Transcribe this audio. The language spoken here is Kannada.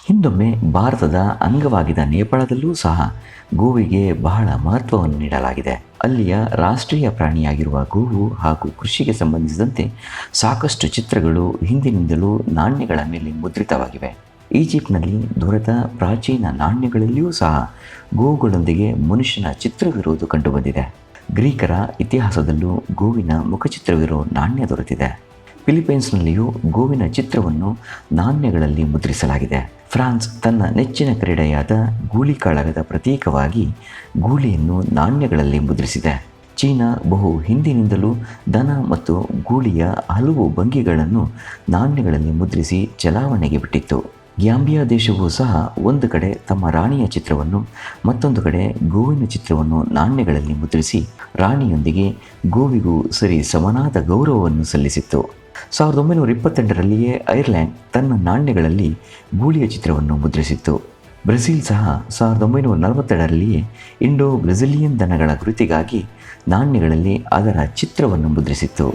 ಹಿಂದೊಮ್ಮೆ ಭಾರತದ ಅಂಗವಾಗಿದ್ದ ನೇಪಾಳದಲ್ಲೂ ಸಹ ಗೋವಿಗೆ ಬಹಳ ಮಹತ್ವವನ್ನು ನೀಡಲಾಗಿದೆ. ಅಲ್ಲಿಯ ರಾಷ್ಟ್ರೀಯ ಪ್ರಾಣಿಯಾಗಿರುವ ಗೋವು ಹಾಗೂ ಕೃಷಿಗೆ ಸಂಬಂಧಿಸಿದಂತೆ ಸಾಕಷ್ಟು ಚಿತ್ರಗಳು ಹಿಂದಿನಿಂದಲೂ ನಾಣ್ಯಗಳ ಮೇಲೆ ಮುದ್ರಿತವಾಗಿವೆ. ಈಜಿಪ್ಟ್ನಲ್ಲಿ ದೊರೆತ ಪ್ರಾಚೀನ ನಾಣ್ಯಗಳಲ್ಲಿಯೂ ಸಹ ಗೋವುಗಳೊಂದಿಗೆ ಮನುಷ್ಯನ ಚಿತ್ರವಿರುವುದು ಕಂಡುಬಂದಿದೆ. ಗ್ರೀಕರ ಇತಿಹಾಸದಲ್ಲೂ ಗೋವಿನ ಮುಖಚಿತ್ರವಿರೋ ನಾಣ್ಯ ದೊರೆತಿದೆ. ಫಿಲಿಪೈನ್ಸ್ನಲ್ಲಿಯೂ ಗೋವಿನ ಚಿತ್ರವನ್ನು ನಾಣ್ಯಗಳಲ್ಲಿ ಮುದ್ರಿಸಲಾಗಿದೆ. ಫ್ರಾನ್ಸ್ ತನ್ನ ನೆಚ್ಚಿನ ಕ್ರೀಡೆಯಾದ ಗೂಳಿಕಾಳಗದ ಪ್ರತೀಕವಾಗಿ ಗೂಳಿಯನ್ನು ನಾಣ್ಯಗಳಲ್ಲಿ ಮುದ್ರಿಸಿದೆ. ಚೀನಾ ಬಹು ಹಿಂದಿನಿಂದಲೂ ದನ ಮತ್ತು ಗೂಳಿಯ ಹಲವು ಭಂಗಿಗಳನ್ನು ನಾಣ್ಯಗಳಲ್ಲಿ ಮುದ್ರಿಸಿ ಚಲಾವಣೆಗೆ ಬಿಟ್ಟಿತ್ತು. ಗ್ಯಾಂಬಿಯಾ ದೇಶವೂ ಸಹ ಒಂದು ಕಡೆ ತಮ್ಮ ರಾಣಿಯ ಚಿತ್ರವನ್ನು, ಮತ್ತೊಂದು ಕಡೆ ಗೋವಿನ ಚಿತ್ರವನ್ನು ನಾಣ್ಯಗಳಲ್ಲಿ ಮುದ್ರಿಸಿ ರಾಣಿಯೊಂದಿಗೆ ಗೋವಿಗೂ ಸರಿ ಸಮನಾದ ಗೌರವವನ್ನು ಸಲ್ಲಿಸಿತ್ತು. 1928ರಲ್ಲಿಯೇ ಐರ್ಲೆಂಡ್ ತನ್ನ ನಾಣ್ಯಗಳಲ್ಲಿ ಗೂಳಿಯ ಚಿತ್ರವನ್ನು ಮುದ್ರಿಸಿತ್ತು. ಬ್ರೆಜಿಲ್ ಸಹ 1942ರಲ್ಲಿಯೇ ಇಂಡೋ ಬ್ರೆಜಿಲಿಯನ್ ದನಗಳ ಗುರುತಿಗಾಗಿ ನಾಣ್ಯಗಳಲ್ಲಿ ಅದರ ಚಿತ್ರವನ್ನು ಮುದ್ರಿಸಿತ್ತು.